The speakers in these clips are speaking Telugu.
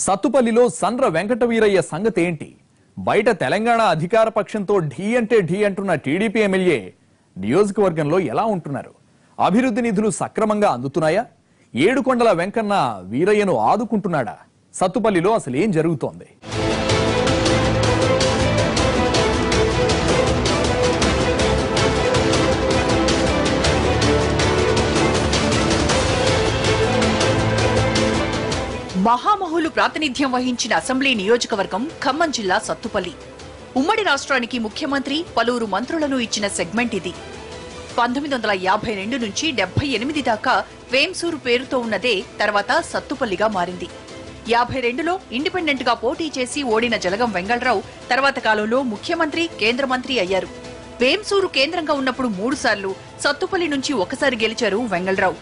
సత్తుపల్లిలో సండ్ర వెంకటవీరయ్య సంగతి ఏంటి? బయట తెలంగాణ అధికార పక్షంతో ఢీ అంటే ఢీ అంటున్న టీడీపీ ఎమ్మెల్యే నియోజకవర్గంలో ఎలా ఉంటున్నారు? అభివృద్ధి నిధులు సక్రమంగా అందుతున్నాయా? ఏడుకొండల వెంకన్న వీరయ్యను ఆదుకుంటున్నాడా? సత్తుపల్లిలో అసలు ఏం జరుగుతోంది? మహామహులు ప్రాతినిధ్యం వహించిన అసెంబ్లీ నియోజకవర్గం ఖమ్మం జిల్లా సత్తుపల్లి. ఉమ్మడి రాష్ట్రానికి ముఖ్యమంత్రి పలువురు మంత్రులను ఇచ్చిన సెగ్మెంట్ ఇది. 1952 నుంచి 78 దాకా వేంసూరు పేరుతో ఉన్నదే తర్వాత సత్తుపల్లిగా మారింది. 52లో ఇండిపెండెంట్ గా పోటీ చేసి ఓడిన జలగం వెంగళరావు తర్వాత కాలంలో ముఖ్యమంత్రి, కేంద్ర మంత్రి అయ్యారు. వేంసూరు కేంద్రంగా ఉన్నప్పుడు 3 సార్లు, సత్తుపల్లి నుంచి ఒకసారి గెలిచారు వెంగళరావు.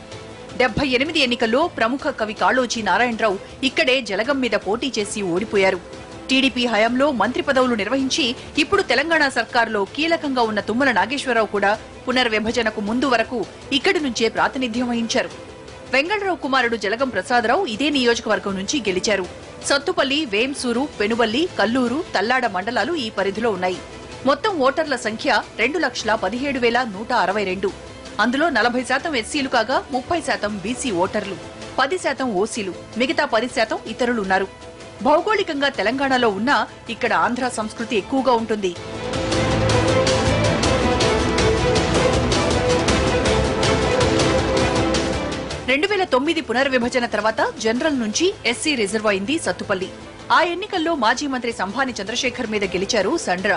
78 ఎన్నికల్లో ప్రముఖ కవి కాళోజీ నారాయణరావు ఇక్కడే జలగం మీద పోటీ చేసి ఓడిపోయారు. టీడీపీ హయాంలో మంత్రి పదవులు నిర్వహించి ఇప్పుడు తెలంగాణ సర్కారులో కీలకంగా ఉన్న తుమ్మల నాగేశ్వరరావు కూడా పునర్విభజనకు ముందు వరకు ఇక్కడి నుంచే ప్రాతినిధ్యం వహించారు. వెంగళరావు కుమారుడు జలగం ప్రసాదరావు ఇదే నియోజకవర్గం నుంచి గెలిచారు. సత్తుపల్లి, వేంసూరు, పెనుబల్లి, కల్లూరు, తల్లాడ మండలాలు ఈ పరిధిలో ఉన్నాయి. మొత్తం ఓటర్ల సంఖ్య 2,17,162. అందులో 40% ఎస్సీలు కాగా 30% బీసీ ఓటర్లు, 10% ఓసీలు, మిగతా 10% ఇతరులున్నారు. భౌగోళికంగా తెలంగాణలో ఉన్నా ఇక్కడ ఆంధ్ర సంస్కృతి ఎక్కువగా ఉంటుంది. పునర్విభజన తర్వాత జనరల్ నుంచి ఎస్సీ రిజర్వ్ అయింది సత్తుపల్లి. ఆ ఎన్నికల్లో మాజీ మంత్రి సంభాని చంద్రశేఖర్ మీద గెలిచారు సండ్ర.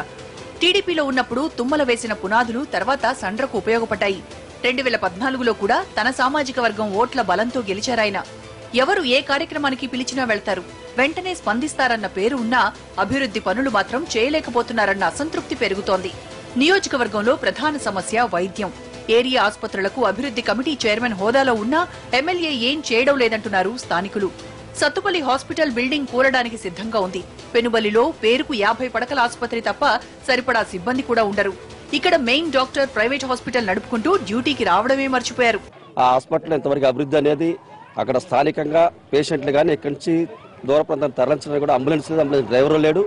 టీడీపీలో ఉన్నప్పుడు తుమ్మల వేసిన పునాదులు తర్వాత సండ్రకు ఉపయోగపడ్డాయి. 2014లో కూడా తన సామాజిక వర్గం ఓట్ల బలంతో గెలిచారాయన. ఎవరు ఏ కార్యక్రమానికి పిలిచినా వెళ్తారు, వెంటనే స్పందిస్తారన్న పేరు ఉన్నా అభివృద్ధి పనులు మాత్రం చేయలేకపోతున్నారన్న అసంతృప్తి పెరుగుతోంది. నియోజకవర్గంలో ప్రధాన సమస్య వైద్యం. ఏరియా ఆసుపత్రులకు అభివృద్ధి కమిటీ చైర్మన్ హోదాలో ఉన్నా ఎమ్మెల్యే ఏం చేయడం లేదంటున్నారు స్థానికులు. సత్తుపల్లి హాస్పిటల్ బిల్డింగ్ కూలడానికి సిద్ధంగా ఉంది. పెనుబల్లిలో పేరుకు 50 పడకల ఆసుపత్రి తప్ప సరిపడా సిబ్బంది కూడా ఉండరు. ఇక్కడ మెయిన్ డాక్టర్ ప్రైవేట్ హాస్పిటల్ నడుపుకుంటూ డ్యూటీకి రావడమే మర్చిపోయారు. ఆ హాస్పిటల్ ఎంతవరకు అభివృద్ధి అనేది అక్కడ స్థానికంగా పేషెంట్లు కానీ ఇక్కడి నుంచి దూర ప్రాంతాన్ని తరలించడానికి కూడా అంబులెన్స్ లేదు, అంబులెన్స్ డ్రైవర్ లేడు,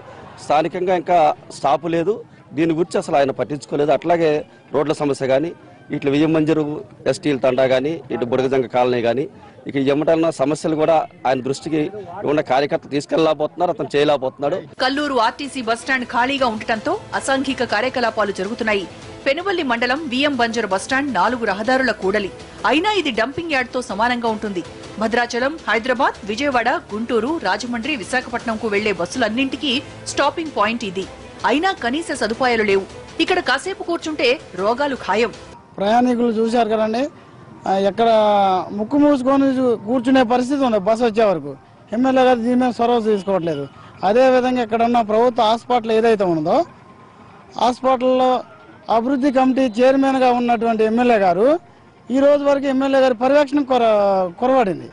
స్థానికంగా ఇంకా స్టాఫ్ లేదు. దీని గురించి అసలు ఆయన పట్టించుకోలేదు. అట్లాగే రోడ్ల సమస్య కానీ, ఇట్లా విజయమంజరు ఎస్టీల తండా కానీ, ఇటు బుడగజంగ కాలనీ కానీ, ఇక ఎమ్మటన్న సమస్యలు కూడా ఆయన దృష్టికి ఉన్న కార్యకర్తలు తీసుకెళ్లలేకపోతున్నారు, అతను చేయలేకపోతున్నాడు. కల్లూరు ఆర్టీసీ బస్టాండ్ ఖాళీగా ఉండటంతో అసాంఘిక కార్యకలాపాలు జరుగుతున్నాయి. పెనుబల్లి మండలం బిఎం బంజర్ బస్టాండ్ 4 రహదారుల కూడలి. అయినా ఇది డంపింగ్ యార్డ్ తో సమానంగా ఉంటుంది. భద్రాచలం, హైదరాబాద్, విజయవాడ, గుంటూరు, రాజమండ్రి, విశాఖపట్నంకు వెళ్లే బస్సులన్నింటికీ స్టాపింగ్ పాయింట్ ఇది. అయినా కనీస సదుపాయాలు లేవు. ఇక్కడ కాసేపు కూర్చుంటే రోగాలు ఖాయం. ప్రయాణికులు చూశారు కదండి, ఎక్కడ ముక్కు మూసుకొని కూర్చునే పరిస్థితి ఉంది బస్సు వచ్చే వరకు. ఎమ్మెల్యే గారు దీని మీద చొరవ తీసుకోవట్లేదు. అదేవిధంగా ఇక్కడ ఉన్న ప్రభుత్వ హాస్పిటల్ ఏదైతే ఉన్నదో హాస్పిటల్లో అభివృద్ధి కమిటీ చైర్మన్గా ఉన్నటువంటి ఎమ్మెల్యే గారు ఈ రోజు వరకు ఎమ్మెల్యే గారి పర్యవేక్షణ కొరవడింది.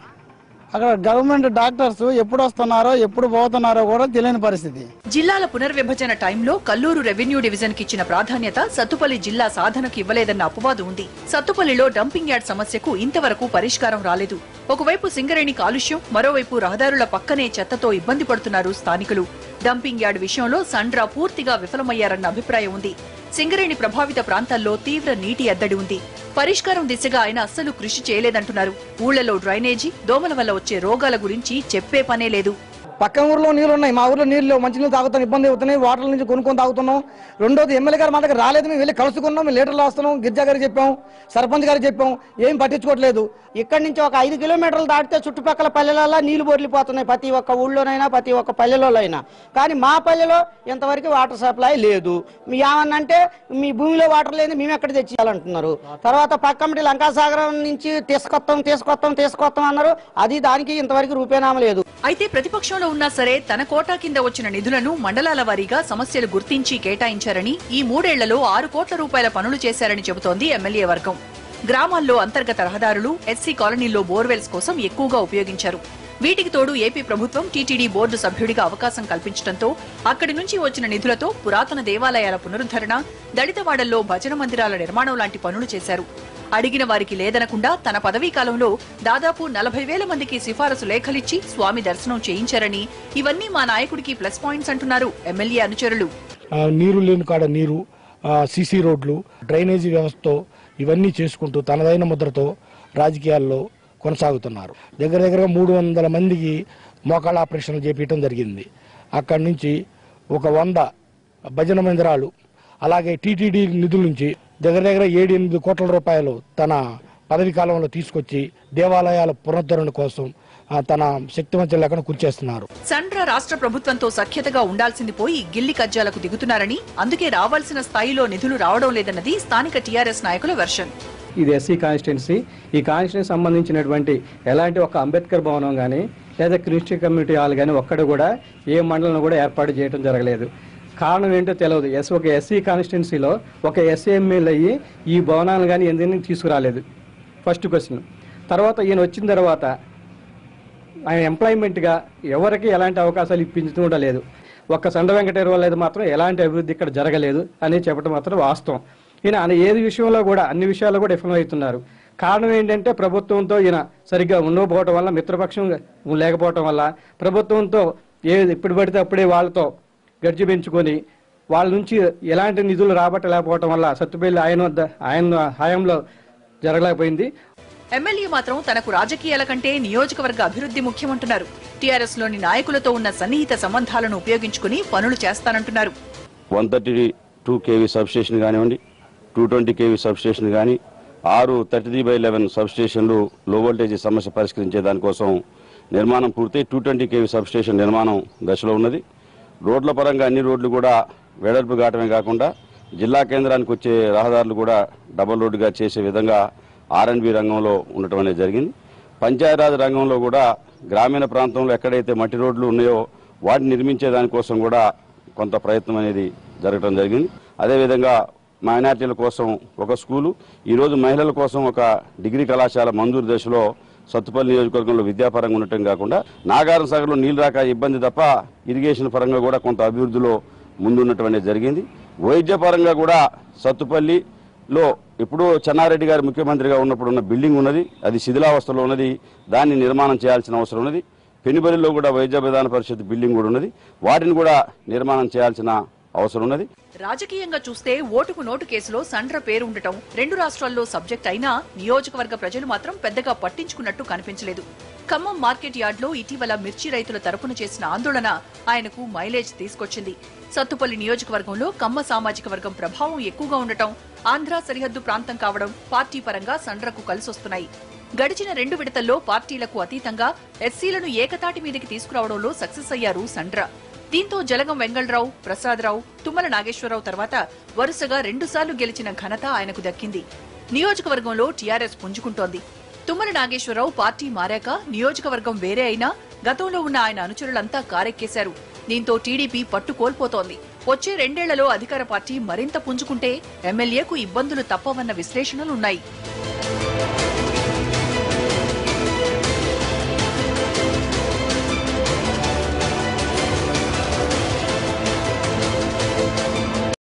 అక్కడ గవర్నమెంట్ డాక్టర్స్ ఎప్పుడు వస్తున్నారో ఎప్పుడు పోతున్నారో కూడా తెలియని పరిస్థితి. జిల్లాల పునర్విభజన టైంలో కల్లూరు రెవెన్యూ డివిజన్ కి ఇచ్చిన ప్రాధాన్యత సత్తుపల్లి జిల్లా సాధనకు ఇవ్వలేదన్న అపవాదు ఉంది. సత్తుపల్లిలో డంపింగ్ యార్డ్ సమస్యకు ఇంతవరకు పరిష్కారం రాలేదు. ఒకవైపు సింగరేణి కాలుష్యం, మరోవైపు రహదారుల పక్కనే చెత్తతో ఇబ్బంది పడుతున్నారు స్థానికులు. డంపింగ్ యార్డ్ విషయంలో సండ్రా పూర్తిగా విఫలమయ్యారన్న అభిప్రాయం ఉంది. సింగరేణి ప్రభావిత ప్రాంతాల్లో తీవ్ర నీటి ఎద్దడి ఉంది. పరిష్కారం దిశగా ఆయన అస్సలు కృషి చేయలేదంటున్నారు. ఊళ్లలో డ్రైనేజీ, దోమల వల్ల వచ్చే రోగాల గురించి చెప్పే పనే లేదు. పక్క ఊర్లో నీళ్లు ఉన్నాయి, మా ఊర్లో నీళ్లు మంచినీళ్ళు తాగుతాం, ఇబ్బంది అవుతున్నాయి. వాటర్ నుంచి కొనుక్కొని తాగుతున్నాం. రెండోది ఎమ్మెల్యే గారు మా దగ్గర రాలేదు. మేము వెళ్ళి కలుసుకున్నాం, మేము లీటర్లు రాస్తున్నాం, గిరిజా గారికి చెప్పాం, సర్పంచ్ గారికి చెప్పాం, ఏం పట్టించుకోవట్లేదు. ఇక్కడి నుంచి ఒక 5 కిలోమీటర్లు దాటితే చుట్టుపక్కల పల్లెలలో నీళ్లు బొర్లిపోతున్నాయి, ప్రతి ఒక్క ఊళ్ళోనైనా ప్రతి ఒక్క పల్లెలో అయినా. కానీ మా పల్లెలో ఇంతవరకు వాటర్ సప్లై లేదు. ఏమన్నంటే మీ భూమిలో వాటర్ లేదు, మేము ఎక్కడ తెచ్చేయాలంటున్నారు. తర్వాత పక్కమటి లంకాసాగరం నుంచి తీసుకొస్తాం అన్నారు. అది దానికి ఇంతవరకు రూపేనామ లేదు. అయితే ప్రతిపక్షంలో ఉన్నా సరే తన కోటా కింద వచ్చిన నిధులను మండలాల వారీగా సమస్యలు గుర్తించి కేటాయించారని, ఈ 3 ఏళ్లలో 6 కోట్ల రూపాయల పనులు చేశారని చెబుతోంది ఎమ్మెల్యే వర్గం. గ్రామాల్లో అంతర్గత రహదారులు, ఎస్సీ కాలనీల్లో బోర్వెల్స్ కోసం ఎక్కువగా ఉపయోగించారు. వీటికి తోడు ఏపీ ప్రభుత్వం టీటీడీ బోర్డు సభ్యుడిగా అవకాశం కల్పించడంతో అక్కడి నుంచి వచ్చిన నిధులతో పురాతన దేవాలయాల పునరుద్ధరణ, దళితవాడల్లో భజన మందిరాల నిర్మాణం లాంటి పనులు చేశారు. అడిగిన వారికి లేదనకుండా తన పదవీ కాలంలో దాదాపు 40,000 మందికి సిఫారసు లేఖలిచ్చి స్వామి దర్శనం చేయించారని, ఇవన్నీ మా నాయకుడికి ప్లస్ పాయింట్స్ అంటున్నారు ఎమ్మెల్యే అనుచరులు. నీరు లేని కాడ నీరు, సిసి రోడ్లు, డ్రైనేజీ వ్యవస్థతో ఇవన్నీ చేసుకుంటూ తనదైన ముద్రతో రాజకీయాల్లో కొనసాగుతున్నారు. దగ్గర 300 మందికి మోకాళ్ళ ఆపరేషన్లు చేపించడం జరిగింది. అక్కడి నుంచి ఒక 100 భజన మందిరాలు, అలాగే టీటీడీ నిధుల నుంచి దగ్గర 7-8 కోట్ల రూపాయలు తన పదవి కాలంలో తీసుకొచ్చి దేవాలయాల పునరుద్ధరణ కోసం తన శక్తివంతం లేకుండా కృషి చేస్తున్నారు. సండ్ర రాష్ట్ర ప్రభుత్వంతో సఖ్యతగా ఉండాల్సింది పోయి గిల్లి కజ్జాలకు దిగుతున్నారని, అందుకే రావాల్సిన స్థాయిలో నిధులు రావడం లేదన్నది స్థానిక టీఆర్ఎస్ నాయకుల వెర్షన్. ఇది ఎస్సీ కాన్స్టిట్యున్సీ. ఈ కాన్స్టిట్యున్సీ సంబంధించినటువంటి ఎలాంటి ఒక అంబేద్కర్ భవనం కానీ లేదా క్రిస్టియన్ కమ్యూనిటీ హాల్ కానీ ఒక్కడ కూడా ఏ మండలం కూడా ఏర్పాటు చేయడం జరగలేదు. కారణం ఏంటో తెలియదు. ఒక ఎస్సీ కాన్స్టిట్యున్సీలో ఒక ఎస్సీ ఎమ్మెల్యే అయ్యి ఈ భవనాలు కానీ ఎందుకు తీసుకురాలేదు, ఫస్ట్ క్వశ్చన్. తర్వాత ఈయన వచ్చిన తర్వాత ఆయన ఎంప్లాయ్మెంట్గా ఎవరికి ఎలాంటి అవకాశాలు ఇప్పించడం కూడా లేదు. ఒక్క సండ వెంకటేశ్వర లేదు మాత్రం ఎలాంటి అభివృద్ధి ఇక్కడ జరగలేదు అని చెప్పడం మాత్రం వాస్తవం. ఈయన ఏది విషయంలో కూడా అన్ని విషయాల్లో కూడా విఫలమవుతున్నారు. కారణం ఏంటంటే ప్రభుత్వంతో ఈయన సరిగ్గా ఉండకపోవడం వల్ల, మిత్రపక్షం లేకపోవడం వల్ల, ప్రభుత్వంతో ఎప్పుడు పడితే అప్పుడే వాళ్ళతో గడ్జి పెంచుకొని వాళ్ళ నుంచి ఎలాంటి నిధులు రాబట్టలేకపోవడం వల్ల సత్తుపల్లి ఆయన హయాంలో జరగలేకపోయింది. ఎమ్మెల్యే మాత్రం తనకు రాజకీయాల కంటే నియోజకవర్గ అభివృద్ధి ముఖ్యమంటున్నారు. టీఆర్ఎస్ లోని నాయకులతో ఉన్న సన్నిహిత సంబంధాలను ఉపయోగించుకుని పనులు చేస్తానంటున్నారు. 132 kV సబ్స్టేషన్ కానివ్వండి, 220 kV సబ్స్టేషన్ కానీ, 6 33/11 సబ్స్టేషన్లు లో వోల్టేజ్ సమస్య పరిష్కరించే దానికోసం నిర్మాణం పూర్తయి 220 kV సబ్స్టేషన్ నిర్మాణం దశలో ఉన్నది. రోడ్ల పరంగా అన్ని రోడ్లు కూడా వెడల్పు కావటమే కాకుండా జిల్లా కేంద్రానికి వచ్చే రహదారులు కూడా డబుల్ రోడ్డుగా చేసే విధంగా R&B రంగంలో ఉండటం అనేది జరిగింది. పంచాయతీరాజ్ రంగంలో కూడా గ్రామీణ ప్రాంతంలో ఎక్కడైతే మట్టి రోడ్లు ఉన్నాయో వాటిని నిర్మించే దానికోసం కూడా కొంత ప్రయత్నం అనేది జరగడం జరిగింది. అదేవిధంగా మైనార్టీల కోసం ఒక స్కూలు, ఈరోజు మహిళల కోసం ఒక డిగ్రీ కళాశాల మంజూరు దశలో సత్తుపల్లి నియోజకవర్గంలో విద్యాపరంగా ఉండటం కాకుండా నాగారం సాగర్లో నీళ్ళు రాక ఇబ్బంది తప్ప ఇరిగేషన్ పరంగా కూడా కొంత అభివృద్ధిలో ముందున్నటువంటి జరిగింది. వైద్య పరంగా కూడా సత్తుపల్లిలో ఇప్పుడు చెన్నారెడ్డి గారు ముఖ్యమంత్రిగా ఉన్నప్పుడు ఉన్న బిల్డింగ్ ఉన్నది, అది శిథిలావస్థలో ఉన్నది. దాన్ని నిర్మాణం చేయాల్సిన అవసరం ఉన్నది. పెనుబలిలో కూడా వైద్య విధాన పరిషత్ బిల్డింగ్ కూడా ఉన్నది, వాటిని కూడా నిర్మాణం చేయాల్సిన అవసరం ఉన్నది. రాజకీయంగా చూస్తే ఓటుకు నోటు కేసులో సండ్ర పేరు ఉండటం 2 రాష్ట్రాల్లో సబ్జెక్ట్ అయినా నియోజకవర్గ ప్రజలు మాత్రం పెద్దగా పట్టించుకున్నట్టు కనిపించలేదు. ఖమ్మం మార్కెట్ యార్డ్లో ఇటీవల మిర్చి రైతుల తరపున చేసిన ఆందోళన ఆయనకు మైలేజ్ తీసుకొచ్చింది. సత్తుపల్లి నియోజకవర్గంలో కమ్మ సామాజిక వర్గం ప్రభావం ఎక్కువగా ఉండటం, ఆంధ్ర సరిహద్దు ప్రాంతం కావడం పార్టీ పరంగా సండ్రకు కలిసొస్తున్నాయి. గడిచిన 2 విడతల్లో పార్టీలకు అతీతంగా ఎస్సీలను ఏకతాటి మీదకి తీసుకురావడంలో సక్సెస్ అయ్యారు సండ్ర. దీంతో జలగం వెంగళరావు, ప్రసాదరావు, తుమ్మల నాగేశ్వరరావు తర్వాత వరుసగా 2 సార్లు గెలిచిన ఘనత ఆయనకు దక్కింది. నియోజకవర్గంలో టీఆర్ఎస్ పుంజుకుంటోంది. తుమ్మల నాగేశ్వరరావు పార్టీ మారాక నియోజకవర్గం వేరే అయినా గతంలో ఉన్న ఆయన అనుచరులంతా కారెక్కేశారు. దీంతో టీడీపీ పట్టు కోల్పోతోంది. వచ్చే 2 ఏళ్లలో అధికార పార్టీ మరింత పుంజుకుంటే ఎమ్మెల్యేకు ఇబ్బందులు తప్పవన్న విశ్లేషణలున్నాయి.